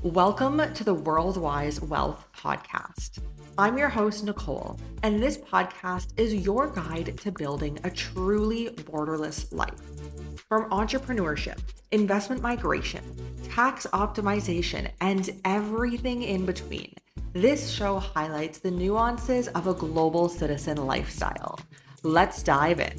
Welcome to the Worldwise Wealth Podcast. I'm your host, Nicole, and this podcast is your guide to building a truly borderless life. From entrepreneurship, investment migration, tax optimization, and everything in between, this show highlights the nuances of a global citizen lifestyle. Let's dive in.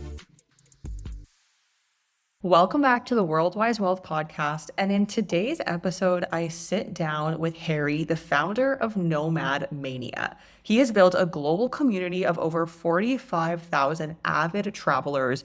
Welcome back to the Worldwise Wealth Podcast. And in today's episode, I sit down with Harry, the founder of NomadMania. He has built a global community of over 45,000 avid travelers,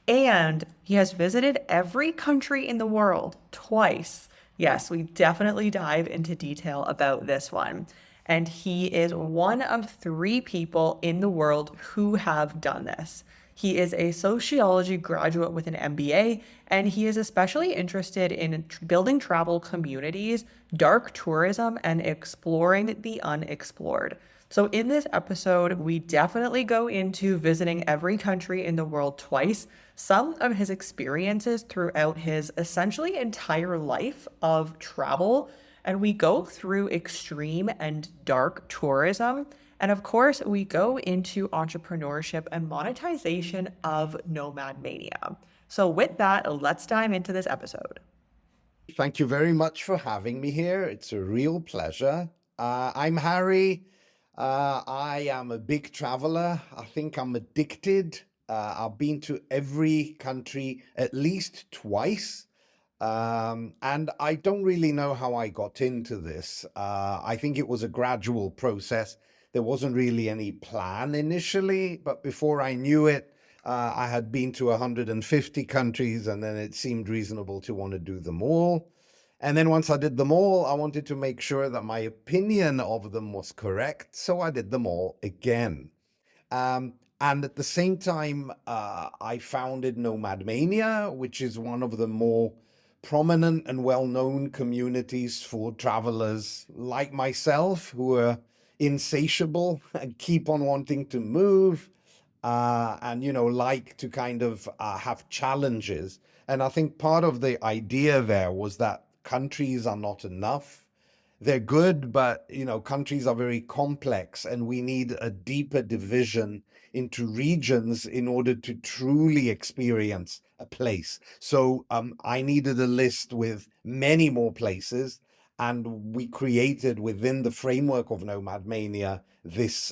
and he has visited every country in the world twice. Yes, we definitely dive into detail about this one. And he is one of 3 people in the world who have done this. He is a sociology graduate with an MBA, and he is especially interested in building travel communities, dark tourism, and exploring the unexplored. So in this episode, we definitely go into visiting every country in the world twice, some of his experiences throughout his essentially entire life of travel, and we go through extreme and dark tourism. And of course, we go into entrepreneurship and monetization of NomadMania. So with that, let's dive into this episode. Thank you very much for having me here. It's a real pleasure. I'm Harry. I am a big traveler. I think I'm addicted. I've been to every country at least twice. And I don't really know how I got into this. I think it was a gradual process. There wasn't really any plan initially, but before I knew it, I had been to 150 countries, and then it seemed reasonable to want to do them all. And then once I did them all, I wanted to make sure that my opinion of them was correct, so I did them all again. And at the same time, I founded NomadMania, which is one of the more prominent and well-known communities for travelers like myself who are insatiable and keep on wanting to move, and like to kind of have challenges. And I think part of the idea there was that countries are not enough. They're good, but countries are very complex, and we need a deeper division into regions in order to truly experience a place. So I needed a list with many more places, and we created within the framework of NomadMania this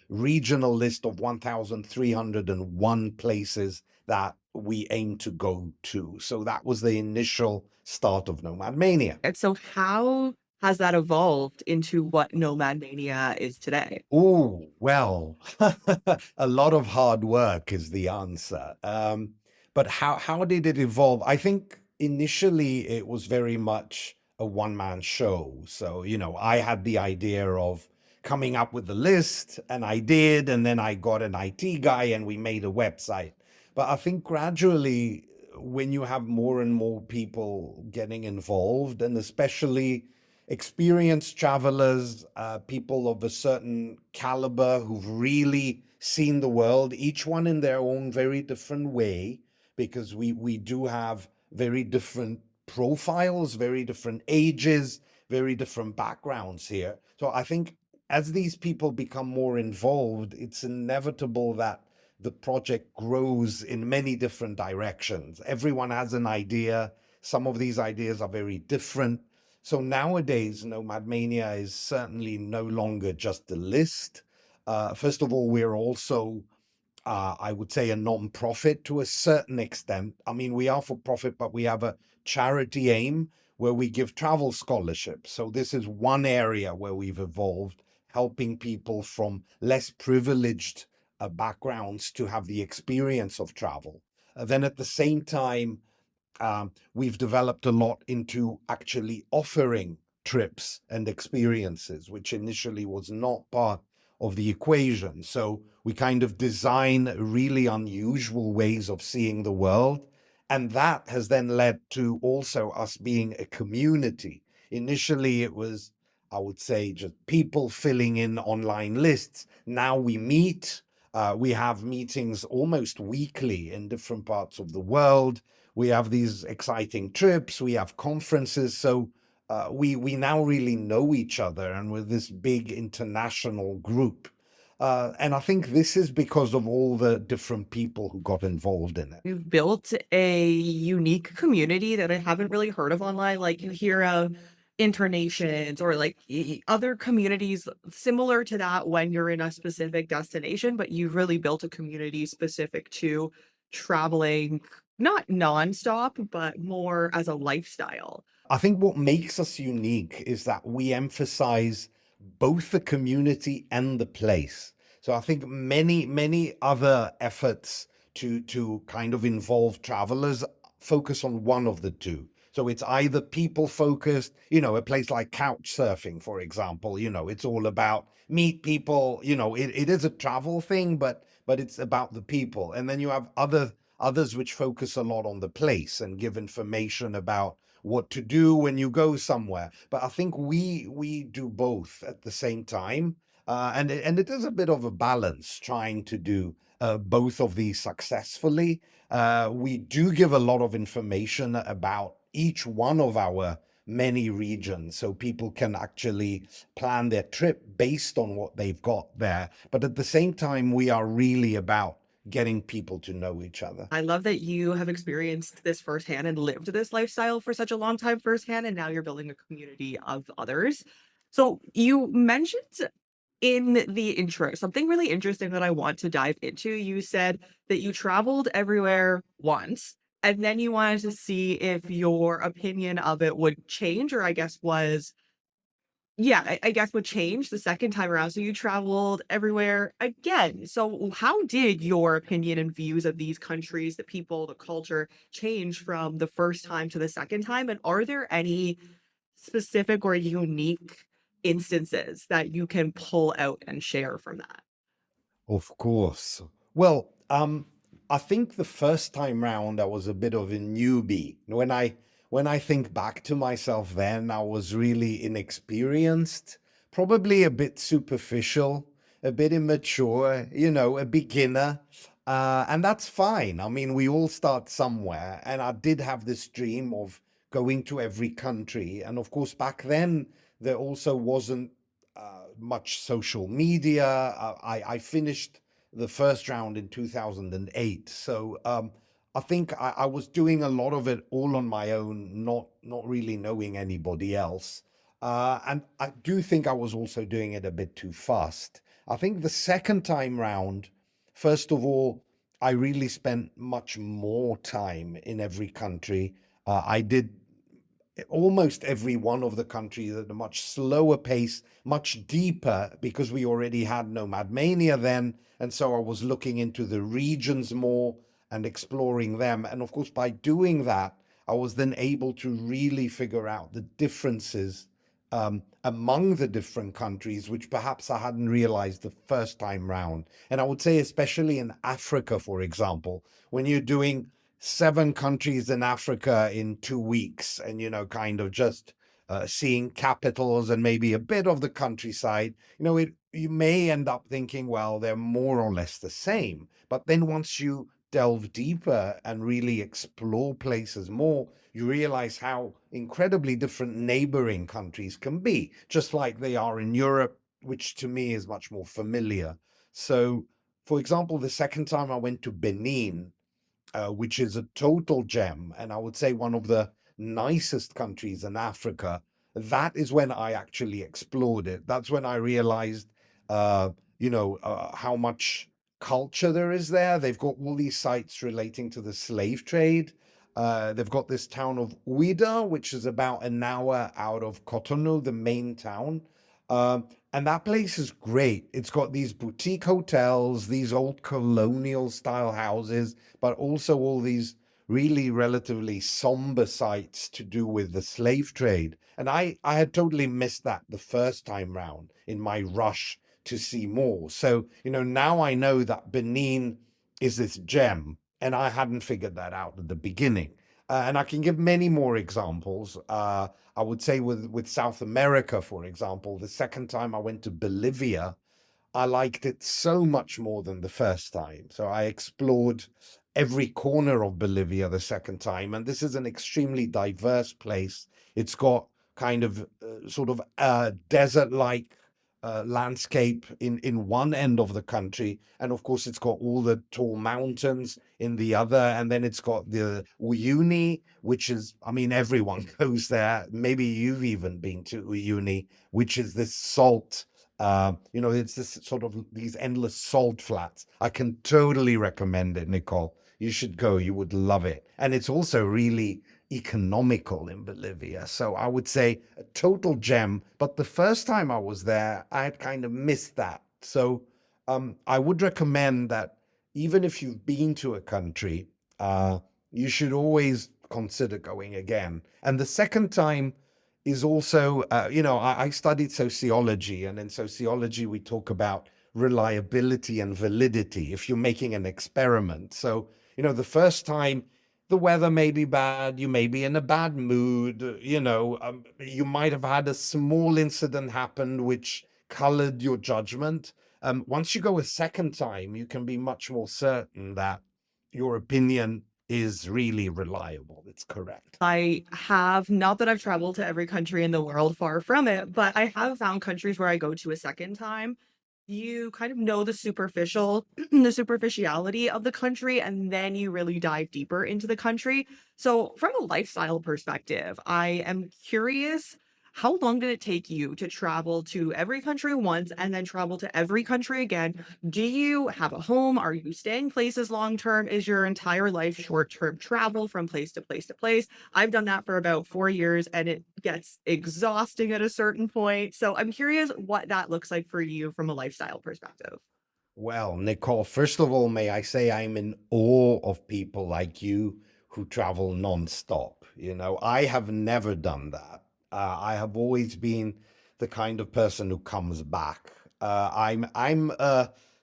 regional list of 1,301 places that we aim to go to. So that was the initial start of NomadMania. And so how has that evolved into what NomadMania is today? Oh, well, a lot of hard work is the answer. But how did it evolve? I think initially it was very much a one-man show. So, I had the idea of coming up with the list, and I did, and then I got an IT guy and we made a website. But I think gradually, when you have more and more people getting involved, and especially experienced travelers, people of a certain caliber who've really seen the world, each one in their own very different way, because we do have very different profiles, very different ages, very different backgrounds here. So I think as these people become more involved, it's inevitable that the project grows in many different directions. Everyone has an idea. Some of these ideas are very different. So nowadays, NomadMania is certainly no longer just a list. First of all, we're also, I would say, a non-profit to a certain extent. I mean, we are for profit, but we have a charity aim where we give travel scholarships. So this is one area where we've evolved, helping people from less privileged backgrounds to have the experience of travel. Then at the same time, we've developed a lot into actually offering trips and experiences, which initially was not part of the equation. So we kind of design really unusual ways of seeing the world. And that has then led to also us being a community. Initially, it was, I would say, just people filling in online lists. Now we meet. We have meetings almost weekly in different parts of the world. We have these exciting trips. We have conferences. So we now really know each other, and we're this big international group. And I think this is because of all the different people who got involved in it. You've built a unique community that I haven't really heard of online. Like you hear of internations or like other communities similar to that when you're in a specific destination, but you've really built a community specific to traveling, not nonstop, but more as a lifestyle. I think what makes us unique is that we emphasize both the community and the place. So I think many other efforts to kind of involve travelers focus on one of the two. So it's either people focused, a place like couch surfing, for example, it's all about meet people, it is a travel thing, but it's about the people. And then you have others which focus a lot on the place and give information about what to do when you go somewhere. But I think we do both at the same time, and it is a bit of a balance trying to do both of these successfully. We do give a lot of information about each one of our many regions so people can actually plan their trip based on what they've got there. But at the same time, we are really about getting people to know each other. I love that you have experienced this firsthand and lived this lifestyle for such a long time firsthand, and now you're building a community of others. So you mentioned in the intro something really interesting that I want to dive into. You said that you traveled everywhere once, and then you wanted to see if your opinion of it would change, or I guess was yeah, I guess would change the second time around, so you traveled everywhere again. So how did your opinion and views of these countries, the people, the culture change from the first time to the second time? And are there any specific or unique instances that you can pull out and share from that? Of course. Well, I think the first time round I was a bit of a newbie. When I think back to myself then, I was really inexperienced, probably a bit superficial, a bit immature, a beginner. And that's fine. I mean, we all start somewhere, and I did have this dream of going to every country. And of course, back then there also wasn't much social media. I finished the first round in 2008. So I think I was doing a lot of it all on my own, not really knowing anybody else. And I do think I was also doing it a bit too fast. I think the second time round, first of all, I really spent much more time in every country. I did almost every one of the countries at a much slower pace, much deeper, because we already had NomadMania then. And so I was looking into the regions more and exploring them. And of course, by doing that, I was then able to really figure out the differences among the different countries, which perhaps I hadn't realized the first time round. And I would say, especially in Africa, for example, when you're doing 7 countries in Africa in 2 weeks, and kind of just seeing capitals and maybe a bit of the countryside, you may end up thinking, well, they're more or less the same. But then once you delve deeper and really explore places more, you realize how incredibly different neighboring countries can be, just like they are in Europe, which to me is much more familiar. So, for example, the second time I went to Benin, which is a total gem, and I would say one of the nicest countries in Africa. That is when I actually explored it. That's when I realized, how much culture there is there. They've got all these sites relating to the slave trade. They've got this town of Ouida, which is about an hour out of Cotonou, the main town. And that place is great. It's got these boutique hotels, these old colonial style houses, but also all these really relatively somber sites to do with the slave trade. And I had totally missed that the first time round in my rush to see more. So, now I know that Benin is this gem, and I hadn't figured that out at the beginning. And I can give many more examples. I would say with South America, for example, the second time I went to Bolivia, I liked it so much more than the first time. So I explored every corner of Bolivia the second time. And this is an extremely diverse place. It's got kind of sort of desert-like landscape in one end of the country, and of course it's got all the tall mountains in the other, and then it's got the Uyuni, which is, I mean, everyone goes there. Maybe you've even been to Uyuni, which is this salt. It's this sort of these endless salt flats. I can totally recommend it, Nicole. You should go. You would love it. And it's also really economical in Bolivia. So I would say a total gem. But the first time I was there, I had kind of missed that. So I would recommend that even if you've been to a country, you should always consider going again. And the second time is also, I studied sociology, and in sociology, we talk about reliability and validity if you're making an experiment. So, the first time, the weather may be bad, you may be in a bad mood, you might have had a small incident happen which colored your judgment. Once you go a second time, you can be much more certain that your opinion is really reliable. It's correct. I have, not that I've traveled to every country in the world, far from it, but I have found countries where I go to a second time. You kind of know the superficial, the superficiality of the country, and then you really dive deeper into the country. So, from a lifestyle perspective, I am curious, how long did it take you to travel to every country once and then travel to every country again? Do you have a home? Are you staying places long term? Is your entire life short term travel from place to place to place? I've done that for about 4 years and it gets exhausting at a certain point. So I'm curious what that looks like for you from a lifestyle perspective. Well, Nicole, first of all, may I say I'm in awe of people like you who travel nonstop. I have never done that. I have always been the kind of person who comes back. I'm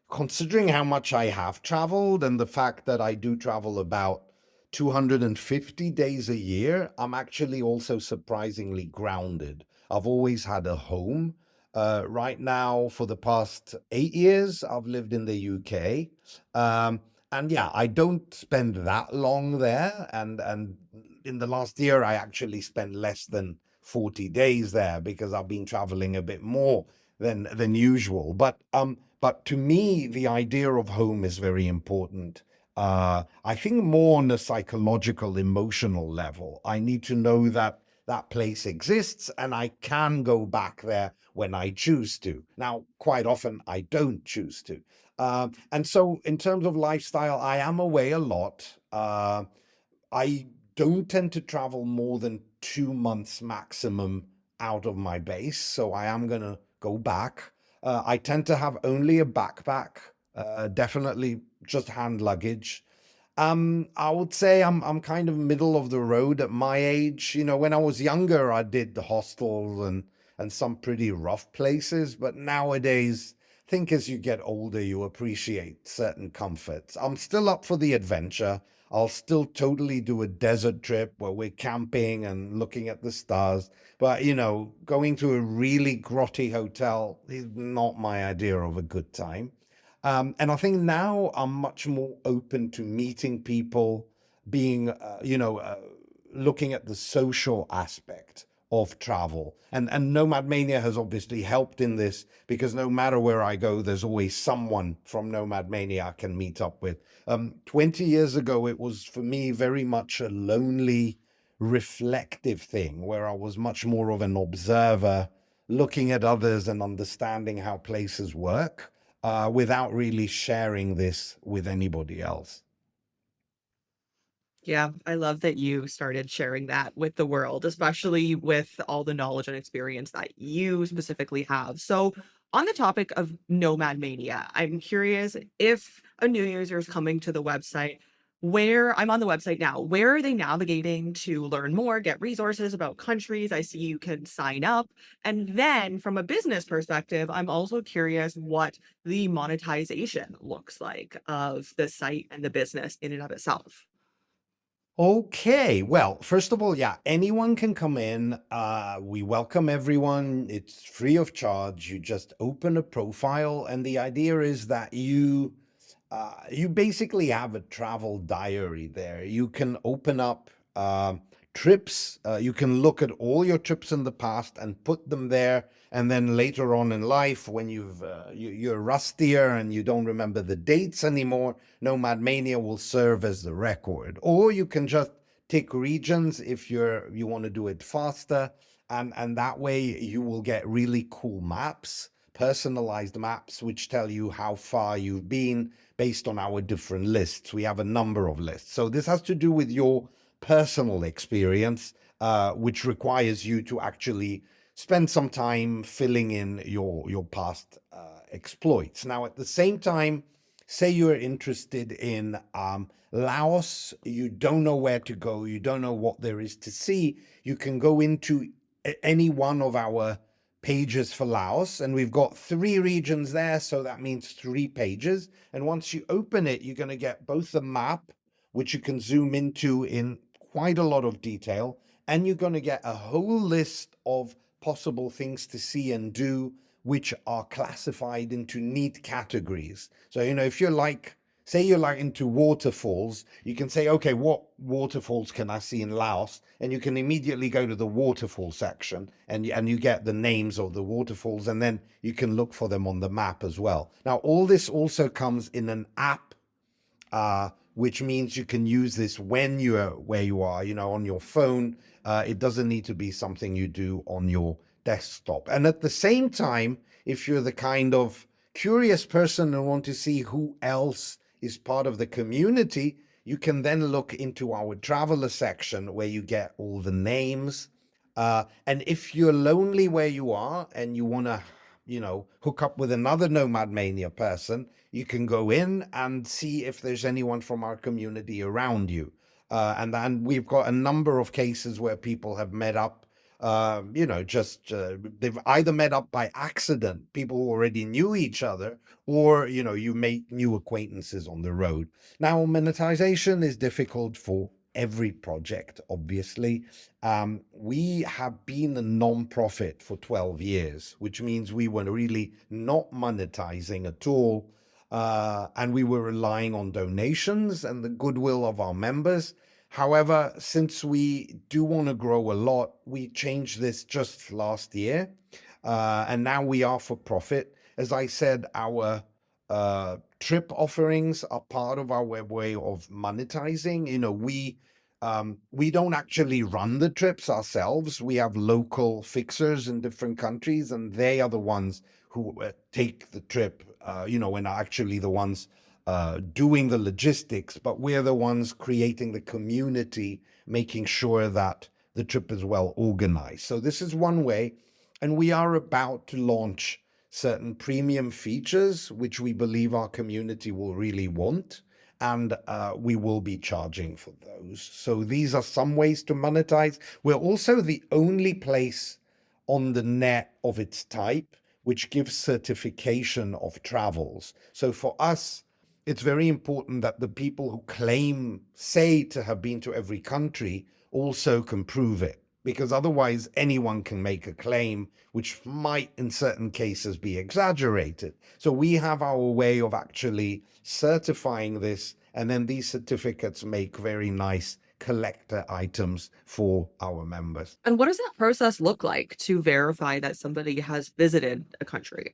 considering how much I have traveled and the fact that I do travel about 250 days a year. I'm actually also surprisingly grounded. I've always had a home. Right now, for the past 8 years, I've lived in the UK. And yeah, I don't spend that long there. And in the last year, I actually spent less than 40 days there because I've been traveling a bit more than usual. But to me, the idea of home is very important. I think more on a psychological, emotional level. I need to know that that place exists and I can go back there when I choose to. Now, quite often I don't choose to. And so, in terms of lifestyle, I am away a lot. I don't tend to travel more than 2 months maximum out of my base. So, I am going to go back. I tend to have only a backpack, definitely just hand luggage. I would say I'm kind of middle of the road at my age. When I was younger, I did the hostels and some pretty rough places, but nowadays, I think as you get older, you appreciate certain comforts. I'm still up for the adventure. I'll still totally do a desert trip where we're camping and looking at the stars. But, going to a really grotty hotel is not my idea of a good time. And I think now I'm much more open to meeting people, being, looking at the social aspect of travel. And NomadMania has obviously helped in this because no matter where I go, there's always someone from NomadMania I can meet up with. 20 years ago, it was for me very much a lonely, reflective thing where I was much more of an observer, looking at others and understanding how places work without really sharing this with anybody else. Yeah, I love that you started sharing that with the world, especially with all the knowledge and experience that you specifically have. So, on the topic of Nomad Mania, I'm curious if a new user is coming to the website, where I'm on the website now, where are they navigating to learn more, get resources about countries? I see you can sign up. And then from a business perspective, I'm also curious what the monetization looks like of the site and the business in and of itself. Okay, well, first of all, yeah, anyone can come in. We welcome everyone. It's free of charge. You just open a profile, and the idea is that you basically have a travel diary there. You can open up trips. You can look at all your trips in the past and put them there. And then later on in life, when you're rustier and you don't remember the dates anymore, NomadMania will serve as the record. Or you can just tick regions if you want to do it faster, and that way you will get really cool maps, personalized maps, which tell you how far you've been based on our different lists. We have a number of lists. So this has to do with your personal experience, which requires you to actually spend some time filling in your past exploits. Now, at the same time, say you're interested in Laos, you don't know where to go, you don't know what there is to see, you can go into any one of our pages for Laos, and we've got 3 regions there, so that means 3 pages. And once you open it, you're going to get both the map, which you can zoom into in quite a lot of detail, and you're going to get a whole list of possible things to see and do, which are classified into neat categories. So, if you're like, say you're like into waterfalls, you can say, okay, what waterfalls can I see in Laos? And you can immediately go to the waterfall section, and you get the names of the waterfalls, and then you can look for them on the map as well. Now, all this also comes in an app, which means you can use this when you're where you are, on your phone. It doesn't need to be something you do on your desktop. And at the same time, if you're the kind of curious person and want to see who else is part of the community, you can then look into our traveler section where you get all the names. And if you're lonely where you are and you want to, hook up with another Nomad Mania person, you can go in and see if there's anyone from our community around you. And then we've got a number of cases where people have met up, they've either met up by accident, people who already knew each other, or, you make new acquaintances on the road. Now, monetization is difficult for every project, obviously. We have been a non-profit for 12 years, which means we were really not monetizing at all. And we were relying on donations and the goodwill of our members. However, since we do want to grow a lot, we changed this just last year. And now we are for profit. As I said, our trip offerings are part of our way of monetizing. We don't actually run the trips ourselves. We have local fixers in different countries, and they are the ones who take the trip, and are actually the ones doing the logistics, but we're the ones creating the community, making sure that the trip is well organized. So this is one way, and we are about to launch certain premium features, which we believe our community will really want, and we will be charging for those. So these are some ways to monetize. We're also the only place on the net of its type which gives certification of travels. So for us, it's very important that the people who say to have been to every country also can prove it, because otherwise anyone can make a claim which might in certain cases be exaggerated. So we have our way of actually certifying this, and then these certificates make very nice collector items for our members. And what does that process look like to verify that somebody has visited a country?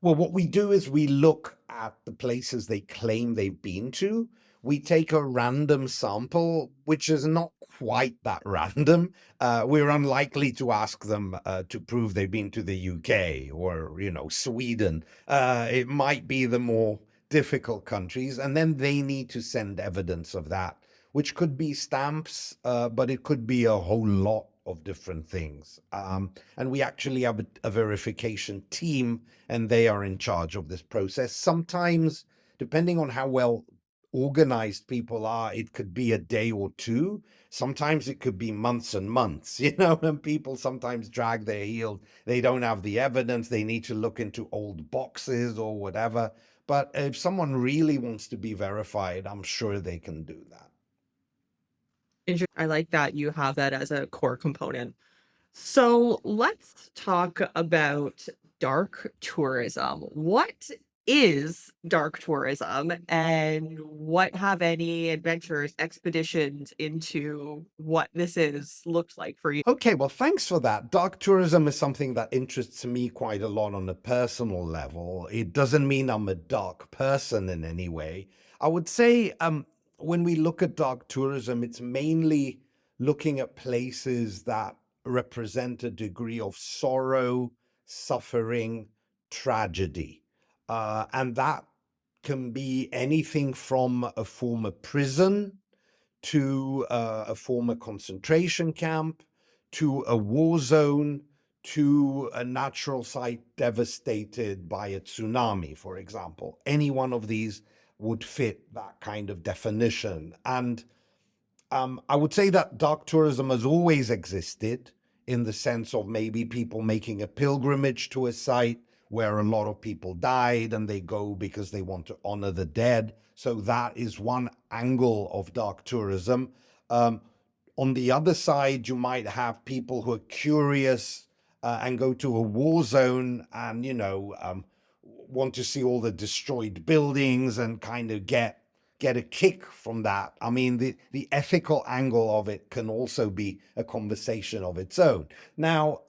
Well, what we do is we look at the places they claim they've been to. We take a random sample, which is not quite that random. We're unlikely to ask them to prove they've been to the UK or, Sweden. It might be the more difficult countries, and then they need to send evidence of that, which could be stamps, but it could be a whole lot of different things. And we actually have a verification team, and they are in charge of this process. Sometimes, depending on how well organized people are, it could be a day or two. Sometimes it could be months and months, and people sometimes drag their heels. They don't have the evidence. They need to look into old boxes or whatever. But if someone really wants to be verified, I'm sure they can do that. I like that you have that as a core component. So let's talk about dark tourism. What is dark tourism, and what have any adventures, expeditions into what this is looked like for you? Okay, well, thanks for that. Dark tourism is something that interests me quite a lot on a personal level. It doesn't mean I'm a dark person in any way. I would say when we look at dark tourism, it's mainly looking at places that represent a degree of sorrow, suffering, tragedy. And that can be anything from a former prison to a former concentration camp, to a war zone, to a natural site devastated by a tsunami, for example. Any one of these would fit that kind of definition. And I would say that dark tourism has always existed in the sense of maybe people making a pilgrimage to a site where a lot of people died and they go because they want to honor the dead. So that is one angle of dark tourism. Um, on the other side, you might have people who are curious and go to a war zone and, want to see all the destroyed buildings and kind of get a kick from that. I mean, the ethical angle of it can also be a conversation of its own. Now,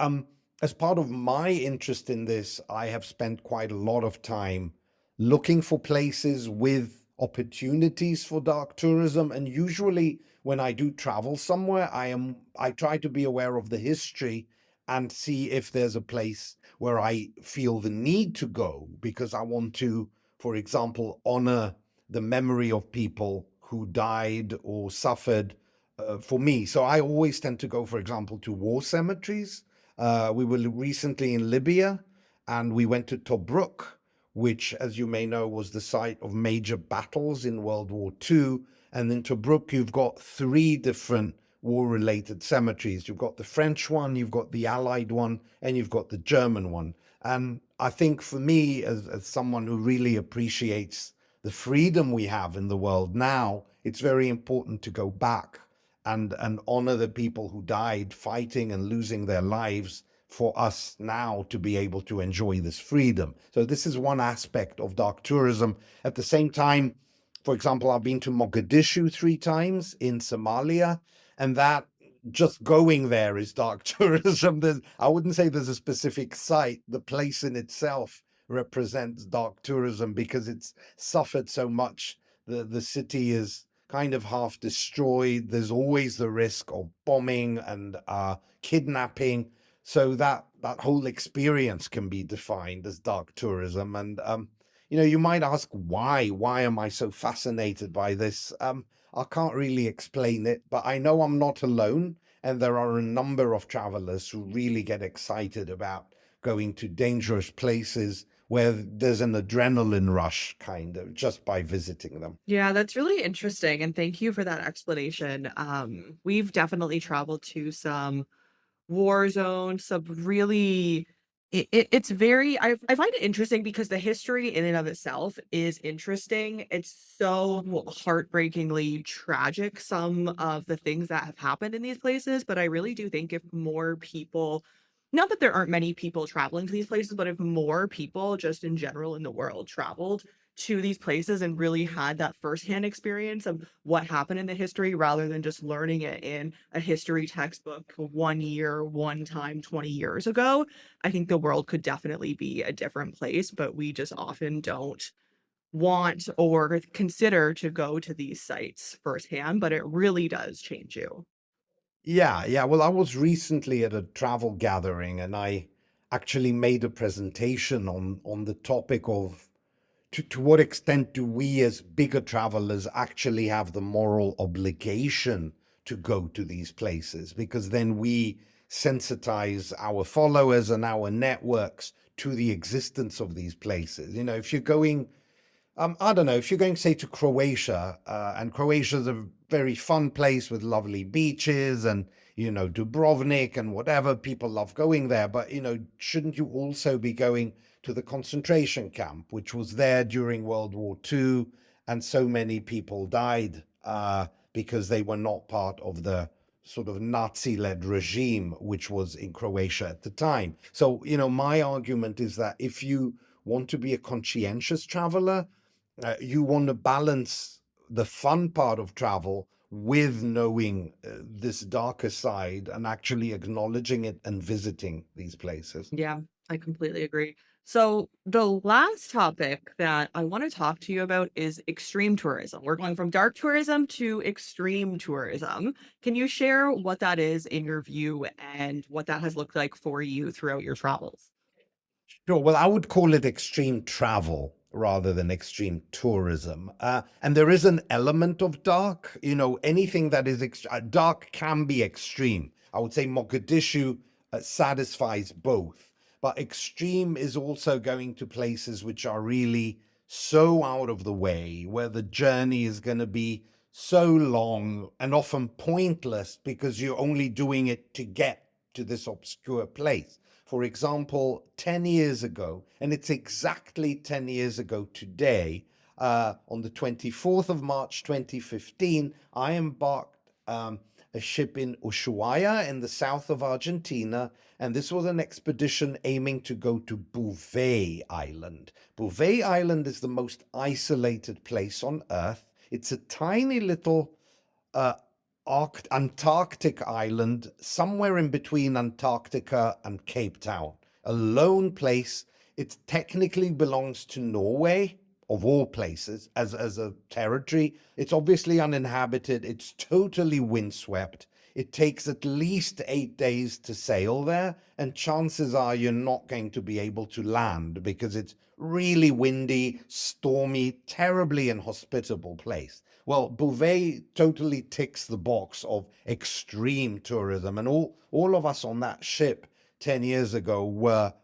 as part of my interest in this, I have spent quite a lot of time looking for places with opportunities for dark tourism. And usually when I do travel somewhere, I try to be aware of the history and see if there's a place where I feel the need to go because I want to, for example, honor the memory of people who died or suffered for me. So I always tend to go, for example, to war cemeteries. We were recently in Libya and we went to Tobruk, which, as you may know, was the site of major battles in World War II. And in Tobruk, you've got three different war-related cemeteries. You've got the French one, you've got the Allied one, and you've got the German one. And I think for me, as someone who really appreciates the freedom we have in the world now, it's very important to go back and honor the people who died fighting and losing their lives for us now to be able to enjoy this freedom. So this is one aspect of dark tourism. At the same time, for example, I've been to Mogadishu 3 times in Somalia, and that just going there is dark tourism. I wouldn't say there's a specific site. The place in itself represents dark tourism because it's suffered so much. The city is kind of half destroyed. There's always the risk of bombing and kidnapping. So that whole experience can be defined as dark tourism. And you might ask why? Why am I so fascinated by this? I can't really explain it, but I know I'm not alone, and there are a number of travelers who really get excited about going to dangerous places where there's an adrenaline rush kind of just by visiting them. Yeah, that's really interesting, and thank you for that explanation. We've definitely traveled to some war zones, some really it's very I find it interesting because the history in and of itself is interesting. It's so heartbreakingly tragic, some of the things that have happened in these places, but I really do think if more people not that there aren't many people traveling to these places, but if more people just in general in the world traveled to these places and really had that firsthand experience of what happened in the history rather than just learning it in a history textbook 1 year, one time 20 years ago, I think the world could definitely be a different place, but we just often don't want or consider to go to these sites firsthand, but it really does change you. Yeah, yeah. Well, I was recently at a travel gathering and I actually made a presentation on the topic of to what extent do we as bigger travelers actually have the moral obligation to go to these places? Because then we sensitize our followers and our networks to the existence of these places. If you're going I don't know, if you're going, say, to Croatia, and Croatia's a very fun place with lovely beaches and, Dubrovnik and whatever, people love going there. But, shouldn't you also be going to the concentration camp, which was there during World War II, and so many people died because they were not part of the sort of Nazi-led regime, which was in Croatia at the time. So, my argument is that if you want to be a conscientious traveler, you want to balance the fun part of travel with knowing this darker side and actually acknowledging it and visiting these places. Yeah, I completely agree. So, the last topic that I want to talk to you about is extreme tourism. We're going from dark tourism to extreme tourism. Can you share what that is in your view and what that has looked like for you throughout your travels? Sure. Well, I would call it extreme travel rather than extreme tourism. And there is an element of dark. Anything that is dark can be extreme. I would say Mogadishu satisfies both. But extreme is also going to places which are really so out of the way, where the journey is going to be so long and often pointless because you're only doing it to get to this obscure place. For example, 10 years ago, and it's exactly 10 years ago today, on the 24th of March 2015, I embarked a ship in Ushuaia in the south of Argentina, and this was an expedition aiming to go to Bouvet Island. Bouvet Island is the most isolated place on Earth. It's a tiny little uh, Antarctic island, somewhere in between Antarctica and Cape Town. A lone place. It technically belongs to Norway, of all places, as a territory. It's obviously uninhabited. It's totally windswept. It takes at least 8 days to sail there, and chances are you're not going to be able to land because it's really windy, stormy, terribly inhospitable place. Well, Bouvet totally ticks the box of extreme tourism, and all of us on that ship 10 years ago were,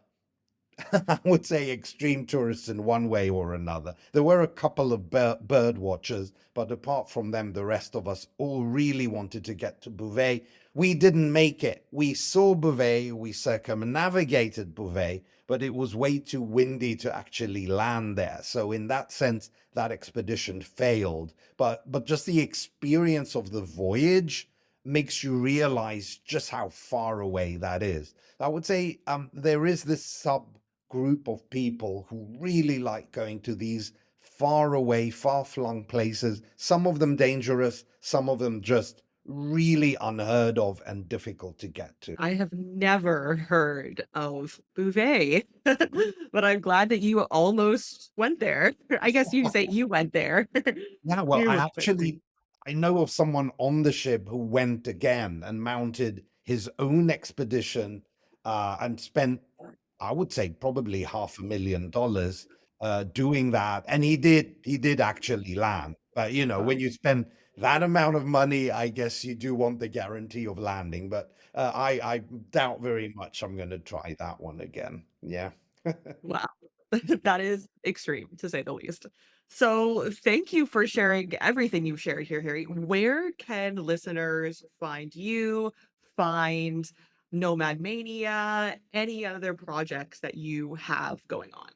I would say, extreme tourists in one way or another. There were a couple of bird watchers, but apart from them, the rest of us all really wanted to get to Bouvet. We didn't make it. We saw Bouvet, we circumnavigated Bouvet, but it was way too windy to actually land there. So in that sense, that expedition failed. But just the experience of the voyage makes you realize just how far away that is. I would say there is this group of people who really like going to these far away, far flung places, some of them dangerous, some of them just really unheard of and difficult to get to. I have never heard of Bouvet, but I'm glad that you almost went there. I guess you say you went there. Yeah, well, You I went there. actually I know of someone on the ship who went again and mounted his own expedition and spent, I would say, probably $500,000 doing that. And he did actually land. But when Wow. you spend that amount of money, I guess you do want the guarantee of landing. But I doubt very much I'm going to try that one again. Yeah. Wow. That is extreme to say the least. So, thank you for sharing everything you've shared here, Harry. Where can listeners find you, find Nomad Mania, any other projects that you have going on?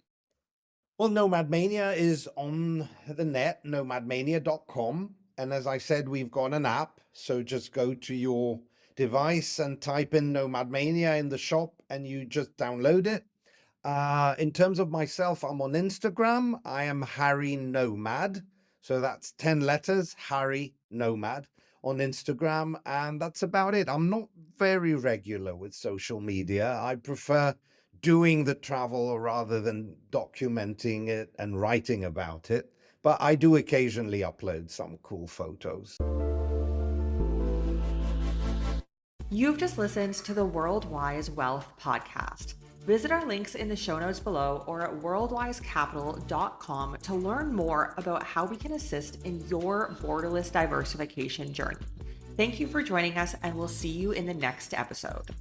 Well, NomadMania is on the net, nomadmania.com. And as I said, we've got an app. So just go to your device and type in NomadMania in the shop and you just download it. In terms of myself, I'm on Instagram. I am Harry Nomad. So that's 10 letters, Harry Nomad on Instagram. And that's about it. I'm not very regular with social media. I prefer doing the travel rather than documenting it and writing about it. But I do occasionally upload some cool photos. You've just listened to the Worldwise Wealth podcast. Visit our links in the show notes below or at worldwisecapital.com to learn more about how we can assist in your borderless diversification journey. Thank you for joining us, and we'll see you in the next episode.